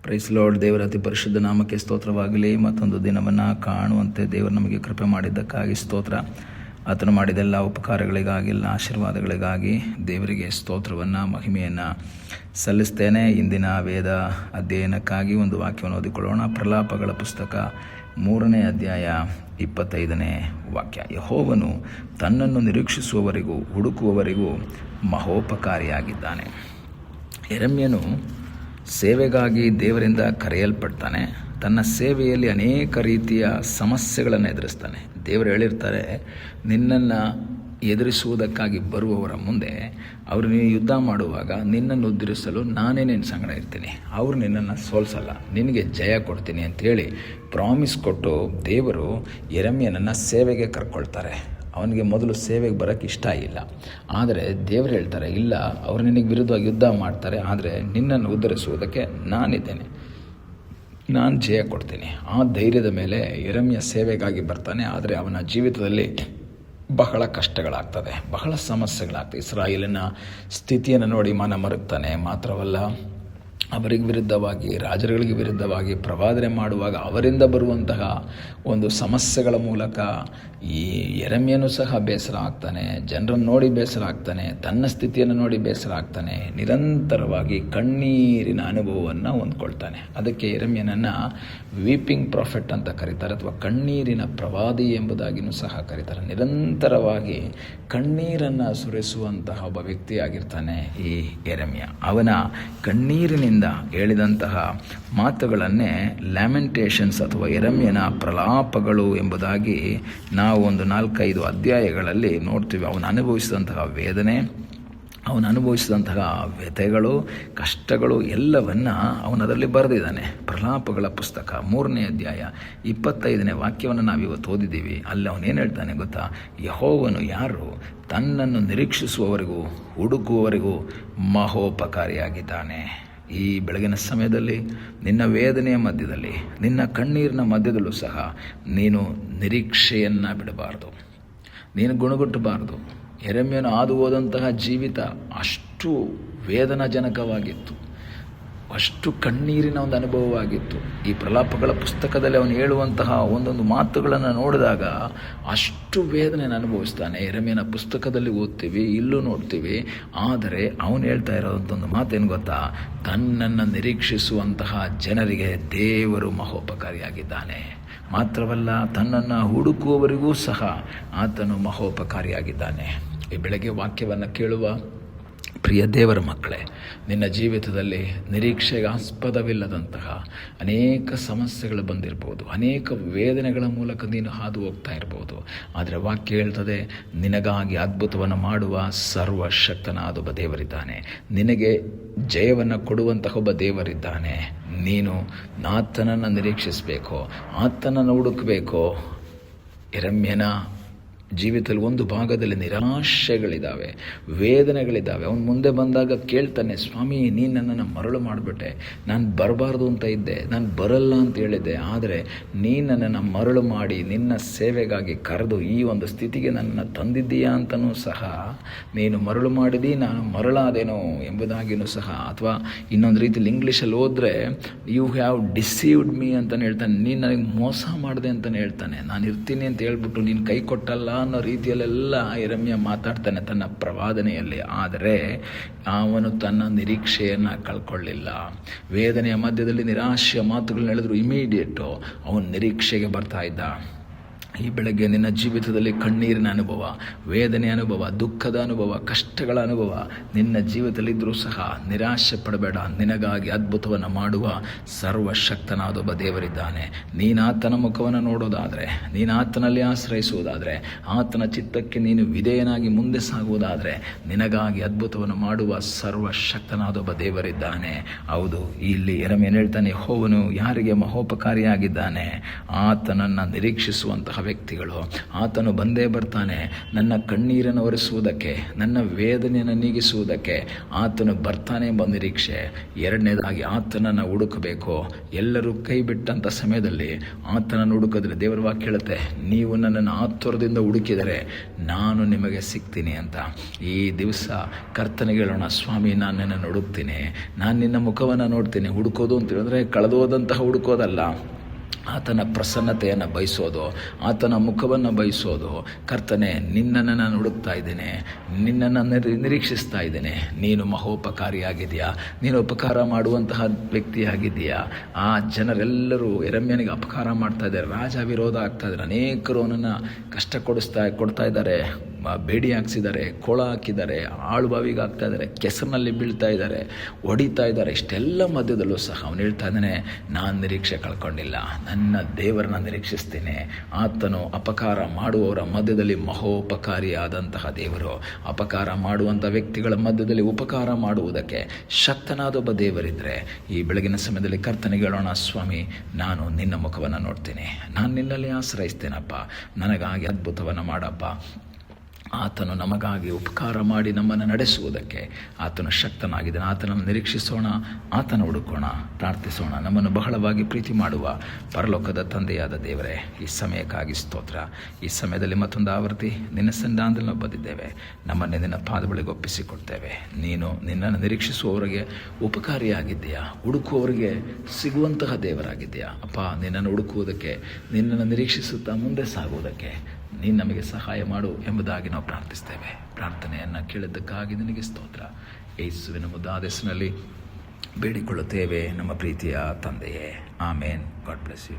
Price lord. ದೇವರ ಅತಿ ಪರಿಶುದ್ಧ ನಾಮಕ್ಕೆ ಸ್ತೋತ್ರವಾಗಲಿ. ಮತ್ತೊಂದು ದಿನವನ್ನು ಕಾಣುವಂತೆ ದೇವರು ನಮಗೆ ಕೃಪೆ ಮಾಡಿದ್ದಕ್ಕಾಗಿ ಸ್ತೋತ್ರ. ಆತನು ಮಾಡಿದೆಲ್ಲ ಉಪಕಾರಗಳಿಗಾಗಿ, ಎಲ್ಲ ಆಶೀರ್ವಾದಗಳಿಗಾಗಿ ದೇವರಿಗೆ ಸ್ತೋತ್ರವನ್ನು, ಮಹಿಮೆಯನ್ನು ಸಲ್ಲಿಸ್ತೇನೆ. ಇಂದಿನ ವೇದ ಅಧ್ಯಯನಕ್ಕಾಗಿ ಒಂದು ವಾಕ್ಯವನ್ನು ಓದಿಕೊಳ್ಳೋಣ. ಪ್ರಲಾಪಗಳ ಪುಸ್ತಕ 3ನೇ ಅಧ್ಯಾಯ 25ನೇ ವಾಕ್ಯ. ಯೆಹೋವನು ತನ್ನನ್ನು ನಿರೀಕ್ಷಿಸುವವರಿಗೂ ಹುಡುಕುವವರಿಗೂ ಮಹೋಪಕಾರಿಯಾಗಿದ್ದಾನೆ. ಯೆರೆಮೀಯನು ಸೇವೆಗಾಗಿ ದೇವರಿಂದ ಕರೆಯಲ್ಪಡ್ತಾನೆ. ತನ್ನ ಸೇವೆಯಲ್ಲಿ ಅನೇಕ ರೀತಿಯ ಸಮಸ್ಯೆಗಳನ್ನು ಎದುರಿಸ್ತಾನೆ. ದೇವರು ಹೇಳಿರ್ತಾರೆ, ನಿನ್ನನ್ನು ಎದುರಿಸುವುದಕ್ಕಾಗಿ ಬರುವವರ ಮುಂದೆ ಅವರು ನೀನು ಯುದ್ಧ ಮಾಡುವಾಗ ನಿನ್ನನ್ನು ಉದ್ಧರಿಸಲು ನಾನೇ ನಿನ್ನ ಸಂಗಡ ಇರ್ತೀನಿ, ಅವರು ನಿನ್ನನ್ನು ಸೋಲಿಸಲ್ಲ, ನಿನಗೆ ಜಯ ಕೊಡ್ತೀನಿ ಅಂತೇಳಿ ಪ್ರಾಮಿಸ್ ಕೊಟ್ಟು ದೇವರು ಯೆರೆಮೀಯನನ್ನು ಸೇವೆಗೆ ಕರ್ಕೊಳ್ತಾರೆ. ಅವನಿಗೆ ಮೊದಲು ಸೇವೆಗೆ ಬರೋಕ್ಕೆ ಇಷ್ಟ ಇಲ್ಲ. ಆದರೆ ದೇವರು ಹೇಳ್ತಾರೆ, ಇಲ್ಲ, ಅವರು ನಿನಗೆ ವಿರುದ್ಧವಾಗಿ ಯುದ್ಧ ಮಾಡ್ತಾರೆ, ಆದರೆ ನಿನ್ನನ್ನು ಉದ್ಧರಿಸುವುದಕ್ಕೆ ನಾನಿದ್ದೇನೆ, ನಾನು ಜಯ ಕೊಡ್ತೀನಿ. ಆ ಧೈರ್ಯದ ಮೇಲೆ ಯೆರೆಮೀಯ ಸೇವೆಗಾಗಿ ಬರ್ತಾನೆ. ಆದರೆ ಅವನ ಜೀವಿತದಲ್ಲಿ ಬಹಳ ಕಷ್ಟಗಳಾಗ್ತದೆ, ಬಹಳ ಸಮಸ್ಯೆಗಳಾಗ್ತದೆ. ಇಸ್ರಾಯೇಲಿನ ಸ್ಥಿತಿಯನ್ನು ನೋಡಿ ಮನ ಮರುಗ್ತಾನೆ. ಮಾತ್ರವಲ್ಲ, ಅವರಿಗೆ ವಿರುದ್ಧವಾಗಿ, ರಾಜರುಗಳಿಗೆ ವಿರುದ್ಧವಾಗಿ ಪ್ರವಾದನೆ ಮಾಡುವಾಗ ಅವರಿಂದ ಬರುವಂತಹ ಒಂದು ಸಮಸ್ಯೆಗಳ ಮೂಲಕ ಈ ಯೆರೆಮೀಯನು ಸಹ ಬೇಸರ ಆಗ್ತಾನೆ. ಜನರನ್ನು ನೋಡಿ ಬೇಸರ ಆಗ್ತಾನೆ, ತನ್ನ ಸ್ಥಿತಿಯನ್ನು ನೋಡಿ ಬೇಸರ ಆಗ್ತಾನೆ. ನಿರಂತರವಾಗಿ ಕಣ್ಣೀರಿನ ಅನುಭವವನ್ನು ಹೊಂದ್ಕೊಳ್ತಾನೆ. ಅದಕ್ಕೆ ಯೆರೆಮೀಯನನ್ನು ವೀಪಿಂಗ್ ಪ್ರಾಫೆಟ್ ಅಂತ ಕರೀತಾರೆ, ಅಥವಾ ಕಣ್ಣೀರಿನ ಪ್ರವಾದಿ ಎಂಬುದಾಗಿಯೂ ಸಹ ಕರೀತಾರೆ. ನಿರಂತರವಾಗಿ ಕಣ್ಣೀರನ್ನು ಸುರಿಸುವಂತಹ ಒಬ್ಬ ವ್ಯಕ್ತಿಯಾಗಿರ್ತಾನೆ ಈ ಯೆರೆಮೀಯ. ಅವನ ಕಣ್ಣೀರಿನಿಂದ ಹೇಳಿದಂತಹ ಮಾತುಗಳನ್ನೇ ಲ್ಯಾಮೆಂಟೇಷನ್ಸ್ ಅಥವಾ ಯೆರೆಮೀಯನ ಪ್ರಲಾಪಗಳು ಎಂಬುದಾಗಿ ನಾವು ಒಂದು 4-5 ಅಧ್ಯಾಯಗಳಲ್ಲಿ ನೋಡ್ತೀವಿ. ಅವನು ಅನುಭವಿಸಿದಂತಹ ವೇದನೆ, ಅವನು ಅನುಭವಿಸಿದಂತಹ ವ್ಯಥೆಗಳು, ಕಷ್ಟಗಳು ಎಲ್ಲವನ್ನ ಅವನದರಲ್ಲಿ ಬರೆದಿದ್ದಾನೆ. ಪ್ರಲಾಪಗಳ ಪುಸ್ತಕ 3ನೇ ಅಧ್ಯಾಯ 25ನೇ ವಾಕ್ಯವನ್ನು ನಾವಿವತ್ತು ಓದಿದ್ದೀವಿ. ಅಲ್ಲಿ ಅವನೇನು ಹೇಳ್ತಾನೆ ಗೊತ್ತಾ? ಯೆಹೋವನು ಯಾರು ತನ್ನನ್ನು ನಿರೀಕ್ಷಿಸುವವರಿಗೂ ಹುಡುಕುವವರಿಗೂ ಮಹೋಪಕಾರಿಯಾಗಿದ್ದಾನೆ. ಈ ಬೆಳಗಿನ ಸಮಯದಲ್ಲಿ ನಿನ್ನ ವೇದನೆಯ ಮಧ್ಯದಲ್ಲಿ, ನಿನ್ನ ಕಣ್ಣೀರಿನ ಮಧ್ಯದಲ್ಲೂ ಸಹ ನೀನು ನಿರೀಕ್ಷೆಯನ್ನು ಬಿಡಬಾರ್ದು, ನೀನು ಗುಣಗುಟ್ಟಬಾರ್ದು. ಯೆರೆಮೀಯನು ಹಾದು ಹೋದಂತಹ ಜೀವಿತ ಅಷ್ಟು ವೇದನಾಜನಕವಾಗಿತ್ತು, ಅಷ್ಟು ಕಣ್ಣೀರಿನ ಒಂದು ಅನುಭವವಾಗಿತ್ತು. ಈ ಪ್ರಲಾಪಗಳ ಪುಸ್ತಕದಲ್ಲಿ ಅವನು ಹೇಳುವಂತಹ ಒಂದೊಂದು ಮಾತುಗಳನ್ನು ನೋಡಿದಾಗ ಅಷ್ಟು ವೇದನೆಯನ್ನು ಅನುಭವಿಸ್ತಾನೆ. ಯೆರೆಮೀಯನ ಪುಸ್ತಕದಲ್ಲಿ ಓದ್ತೀವಿ, ಇಲ್ಲೂ ನೋಡ್ತೀವಿ. ಆದರೆ ಅವನು ಹೇಳ್ತಾ ಇರೋಂಥೊಂದು ಮಾತೇನು ಗೊತ್ತಾ? ತನ್ನನ್ನು ನಿರೀಕ್ಷಿಸುವಂತಹ ಜನರಿಗೆ ದೇವರು ಮಹೋಪಕಾರಿಯಾಗಿದ್ದಾನೆ. ಮಾತ್ರವಲ್ಲ, ತನ್ನನ್ನು ಹುಡುಕುವವರಿಗೂ ಸಹ ಆತನು ಮಹೋಪಕಾರಿಯಾಗಿದ್ದಾನೆ. ಈ ಬೆಳಗ್ಗೆ ವಾಕ್ಯವನ್ನು ಕೇಳುವ ಪ್ರಿಯ ದೇವರ ಮಕ್ಕಳೇ, ನಿನ್ನ ಜೀವಿತದಲ್ಲಿ ನಿರೀಕ್ಷೆಗೆ ಆಸ್ಪದವಿಲ್ಲದಂತಹ ಅನೇಕ ಸಮಸ್ಯೆಗಳು ಬಂದಿರ್ಬೋದು, ಅನೇಕ ವೇದನೆಗಳ ಮೂಲಕ ನೀನು ಹಾದು ಹೋಗ್ತಾ ಇರ್ಬೋದು. ಆದರೆ ವಾಕ್ಯ ಹೇಳ್ತದೆ, ನಿನಗಾಗಿ ಅದ್ಭುತವನ್ನು ಮಾಡುವ ಸರ್ವಶಕ್ತನಾದ ಒಬ್ಬ ದೇವರಿದ್ದಾನೆ, ನಿನಗೆ ಜಯವನ್ನು ಕೊಡುವಂತಹ ಒಬ್ಬ ದೇವರಿದ್ದಾನೆ. ನೀನು ಆತನನ್ನು ನಿರೀಕ್ಷಿಸಬೇಕು, ಆತನನ್ನು ಹುಡುಕಬೇಕು. ಯೆರೆಮೀಯನ ಜೀವಿತದಲ್ಲಿ ಒಂದು ಭಾಗದಲ್ಲಿ ನಿರಾಶೆಗಳಿದ್ದಾವೆ, ವೇದನೆಗಳಿದ್ದಾವೆ. ಅವನು ಮುಂದೆ ಬಂದಾಗ ಕೇಳ್ತಾನೆ, ಸ್ವಾಮಿ, ನೀನು ನನ್ನನ್ನು ಮರಳು ಮಾಡಿಬಿಟ್ಟೆ, ನಾನು ಬರಬಾರ್ದು ಅಂತ ಇದ್ದೆ, ನಾನು ಬರಲ್ಲ ಅಂತ ಹೇಳಿದ್ದೆ, ಆದರೆ ನೀನು ನನ್ನನ್ನು ಮರಳು ಮಾಡಿ ನಿನ್ನ ಸೇವೆಗಾಗಿ ಕರೆದು ಈ ಒಂದು ಸ್ಥಿತಿಗೆ ನನ್ನನ್ನು ತಂದಿದ್ದೀಯಾ ಅಂತನೂ ಸಹ ನೀನು ಮರಳು ಮಾಡಿದಿ, ನಾನು ಮರಳಾದೇನೋ ಎಂಬುದಾಗಿಯೂ ಸಹ. ಅಥವಾ ಇನ್ನೊಂದು ರೀತಿಯಲ್ಲಿ ಇಂಗ್ಲೀಷಲ್ಲಿ ಹೋದರೆ, ಯು ಹ್ಯಾವ್ ಡಿಸೀವ್ಡ್ ಮೀ ಅಂತಲೇ ಹೇಳ್ತಾನೆ, ನೀನು ನನಗೆ ಮೋಸ ಮಾಡಿದೆ ಅಂತಲೇ ಹೇಳ್ತಾನೆ. ನಾನು ಇರ್ತೀನಿ ಅಂತ ಹೇಳ್ಬಿಟ್ಟು ನೀನು ಕೈ ಕೊಟ್ಟಲ್ಲ ಅನ್ನೋ ರೀತಿಯಲ್ಲೆಲ್ಲ ಯೆರೆಮೀಯ ಮಾತಾಡ್ತಾನೆ ತನ್ನ ಪ್ರವಾದನೆಯಲ್ಲಿ. ಆದರೆ ಅವನು ತನ್ನ ನಿರೀಕ್ಷೆಯನ್ನು ಕಳ್ಕೊಳ್ಳಿಲ್ಲ. ವೇದನೆಯ ಮಧ್ಯದಲ್ಲಿ ನಿರಾಶೆಯ ಮಾತುಗಳನ್ನ ಹೇಳಿದ್ರು ಇಮಿಡಿಯೇಟು ಅವನು ನಿರೀಕ್ಷೆಗೆ ಬರ್ತಾ ಇದ್ದ. ಈ ಬೆಳಗ್ಗೆ ನಿನ್ನ ಜೀವಿತದಲ್ಲಿ ಕಣ್ಣೀರಿನ ಅನುಭವ, ವೇದನೆ ಅನುಭವ, ದುಃಖದ ಅನುಭವ, ಕಷ್ಟಗಳ ಅನುಭವ ನಿನ್ನ ಜೀವಿತದಲ್ಲಿದ್ದರೂ ಸಹ ನಿರಾಶೆ ಪಡಬೇಡ. ನಿನಗಾಗಿ ಅದ್ಭುತವನ್ನು ಮಾಡುವ ಸರ್ವಶಕ್ತನಾದ ಒಬ್ಬ ದೇವರಿದ್ದಾನೆ. ನೀನು ಆತನ ಮುಖವನ್ನು ನೋಡೋದಾದರೆ, ನೀನು ಆತನಲ್ಲಿ ಆಶ್ರಯಿಸುವುದಾದರೆ, ಆತನ ಚಿತ್ತಕ್ಕೆ ನೀನು ವಿಧೇಯನಾಗಿ ಮುಂದೆ ಸಾಗುವುದಾದರೆ, ನಿನಗಾಗಿ ಅದ್ಭುತವನ್ನು ಮಾಡುವ ಸರ್ವಶಕ್ತನಾದ ಒಬ್ಬ ದೇವರಿದ್ದಾನೆ. ಹೌದು, ಇಲ್ಲಿ ಯೆರೆಮೀಯನು ಹೇಳ್ತಾನೆ, ಯೆಹೋವನು ಯಾರಿಗೆ ಮಹೋಪಕಾರಿಯಾಗಿದ್ದಾನೆ? ಆತನನ್ನು ನಿರೀಕ್ಷಿಸುವಂತಹ ವ್ಯಕ್ತಿಗಳು. ಆತನು ಬಂದೇ ಬರ್ತಾನೆ ನನ್ನ ಕಣ್ಣೀರನ್ನು ಒರೆಸುವುದಕ್ಕೆ, ನನ್ನ ವೇದನೆಯನ್ನು ನೀಗಿಸುವುದಕ್ಕೆ ಆತನು ಬರ್ತಾನೆ ಎಂಬ ನಿರೀಕ್ಷೆ. ಎರಡನೇದಾಗಿ ಆತನನ್ನು ಹುಡುಕಬೇಕು. ಎಲ್ಲರೂ ಕೈ ಬಿಟ್ಟಂಥ ಸಮಯದಲ್ಲಿ ಆತನನ್ನು ಹುಡುಕಿದ್ರೆ ದೇವರ ವಾಕ್ಯ ಹೇಳುತ್ತೆ, ನೀವು ನನ್ನನ್ನು ಆತುರದಿಂದ ಹುಡುಕಿದರೆ ನಾನು ನಿಮಗೆ ಸಿಗ್ತೀನಿ ಅಂತ. ಈ ದಿವಸ ಕರ್ತನಿಗೆ ಹೇಳೋಣ, ಸ್ವಾಮಿ ನಾನು ನಿನ್ನನ್ನು ಹುಡುಕ್ತೀನಿ, ನಾನು ನಿನ್ನ ಮುಖವನ್ನು ನೋಡ್ತೀನಿ. ಹುಡುಕೋದು ಅಂತ ಹೇಳಿದ್ರೆ ಕಳೆದೋದಂತಹ ಹುಡುಕೋದಲ್ಲ, ಆತನ ಪ್ರಸನ್ನತೆಯನ್ನು ಬಯಸೋದು, ಆತನ ಮುಖವನ್ನು ಬಯಸೋದು. ಕರ್ತನೆ, ನಿನ್ನನ್ನು ನಾನು ಹುಡುಕ್ತಾ ಇದ್ದೇನೆ, ನಿನ್ನನ್ನು ನಿರೀಕ್ಷಿಸ್ತಾ ಇದ್ದೇನೆ. ನೀನು ಮಹೋಪಕಾರಿಯಾಗಿದೆಯಾ, ನೀನು ಉಪಕಾರ ಮಾಡುವಂತಹ ವ್ಯಕ್ತಿಯಾಗಿದೆಯಾ. ಆ ಜನರೆಲ್ಲರೂ ಯೆರೆಮೀಯನಿಗೆ ಅಪಕಾರ ಮಾಡ್ತಾ ಇದ್ದಾರೆ, ರಾಜ ವಿರೋಧ ಆಗ್ತಾ ಇದ್ದಾರೆ. ಅನೇಕರು ಅವನನ್ನು ಕಷ್ಟ ಕೊಡ್ತಾ ಇದ್ದಾರೆ, ಬೇಡಿ ಹಾಕ್ಸಿದ್ದಾರೆ, ಕೊಳ ಹಾಕಿದ್ದಾರೆ, ಆಳುಬಾವಿಗೆ ಹಾಕ್ತಾ ಇದ್ದಾರೆ, ಕೆಸರಿನಲ್ಲಿ ಬೀಳ್ತಾ ಇದ್ದಾರೆ, ಹೊಡಿತಾ ಇದ್ದಾರೆ. ಇಷ್ಟೆಲ್ಲ ಮಧ್ಯದಲ್ಲೂ ಸಹ ಅವನು ಹೇಳ್ತಾ ಇದ್ದಾನೆ, ನಾನು ನಿರೀಕ್ಷೆ ಕಳ್ಕೊಂಡಿಲ್ಲ, ನನ್ನ ದೇವರನ್ನ ನಿರೀಕ್ಷಿಸ್ತೇನೆ. ಆತನು ಅಪಕಾರ ಮಾಡುವವರ ಮಧ್ಯದಲ್ಲಿ ಮಹೋಪಕಾರಿಯಾದಂತಹ ದೇವರು. ಅಪಕಾರ ಮಾಡುವಂಥ ವ್ಯಕ್ತಿಗಳ ಮಧ್ಯದಲ್ಲಿ ಉಪಕಾರ ಮಾಡುವುದಕ್ಕೆ ಶಕ್ತನಾದ ಒಬ್ಬ ದೇವರಿದ್ದರೆ ಈ ಬೆಳಗಿನ ಸಮಯದಲ್ಲಿ ಕರ್ತನಿಗೆ ಹೇಳೋಣ, ಸ್ವಾಮಿ ನಾನು ನಿನ್ನ ಮುಖವನ್ನು ನೋಡ್ತೀನಿ, ನಾನು ನಿನ್ನಲ್ಲಿ ಆಶ್ರಯಿಸ್ತೇನಪ್ಪ, ನನಗಾಗಿ ಅದ್ಭುತವನ್ನು ಮಾಡಪ್ಪ. ಆತನು ನಮಗಾಗಿ ಉಪಕಾರ ಮಾಡಿ ನಮ್ಮನ್ನು ನಡೆಸುವುದಕ್ಕೆ ಆತನು ಶಕ್ತನಾಗಿದ್ದಾನೆ. ಆತನನ್ನು ನಿರೀಕ್ಷಿಸೋಣ, ಆತನ ಹುಡುಕೋಣ, ಪ್ರಾರ್ಥಿಸೋಣ. ನಮ್ಮನ್ನು ಬಹಳವಾಗಿ ಪ್ರೀತಿ ಮಾಡುವ ಪರಲೋಕದ ತಂದೆಯಾದ ದೇವರೇ, ಈ ಸಮಯಕ್ಕಾಗಿ ಸ್ತೋತ್ರ. ಈ ಸಮಯದಲ್ಲಿ ಮತ್ತೊಂದು ಆವರ್ತಿ ನಿನ್ನ ಸನ್ನಿಧಾನದಲ್ಲಿ ನಾವು ಬಂದಿದ್ದೇವೆ. ನಮ್ಮನ್ನೇ ನಿನ್ನ ಪಾದಗಳಿಗೆ ಒಪ್ಪಿಸಿಕೊಡ್ತೇವೆ. ನೀನು ನಿನ್ನನ್ನು ನಿರೀಕ್ಷಿಸುವವರಿಗೆ ಉಪಕಾರಿಯಾಗಿದ್ದೀಯಾ, ಹುಡುಕುವವರಿಗೆ ಸಿಗುವಂತಹ ದೇವರಾಗಿದ್ದೀಯಾ. ಅಪ್ಪ, ನಿನ್ನನ್ನು ಹುಡುಕುವುದಕ್ಕೆ, ನಿನ್ನನ್ನು ನಿರೀಕ್ಷಿಸುತ್ತಾ ಮುಂದೆ ಸಾಗುವುದಕ್ಕೆ ನೀನು ನಮಗೆ ಸಹಾಯ ಮಾಡು ಎಂಬುದಾಗಿ ನಾವು ಪ್ರಾರ್ಥಿಸ್ತೇವೆ. ಪ್ರಾರ್ಥನೆಯನ್ನು ಕೇಳಿದ್ದಕ್ಕಾಗಿ ನಿನಗೆ ಸ್ತೋತ್ರ. ಯೇಸುವಿನ ಮುದ್ದಾದ ಹೆಸರಿನಲ್ಲಿ ಬೇಡಿಕೊಳ್ಳುತ್ತೇವೆ ನಮ್ಮ ಪ್ರೀತಿಯ ತಂದೆಯೇ. ಆಮೇನ್. God bless you.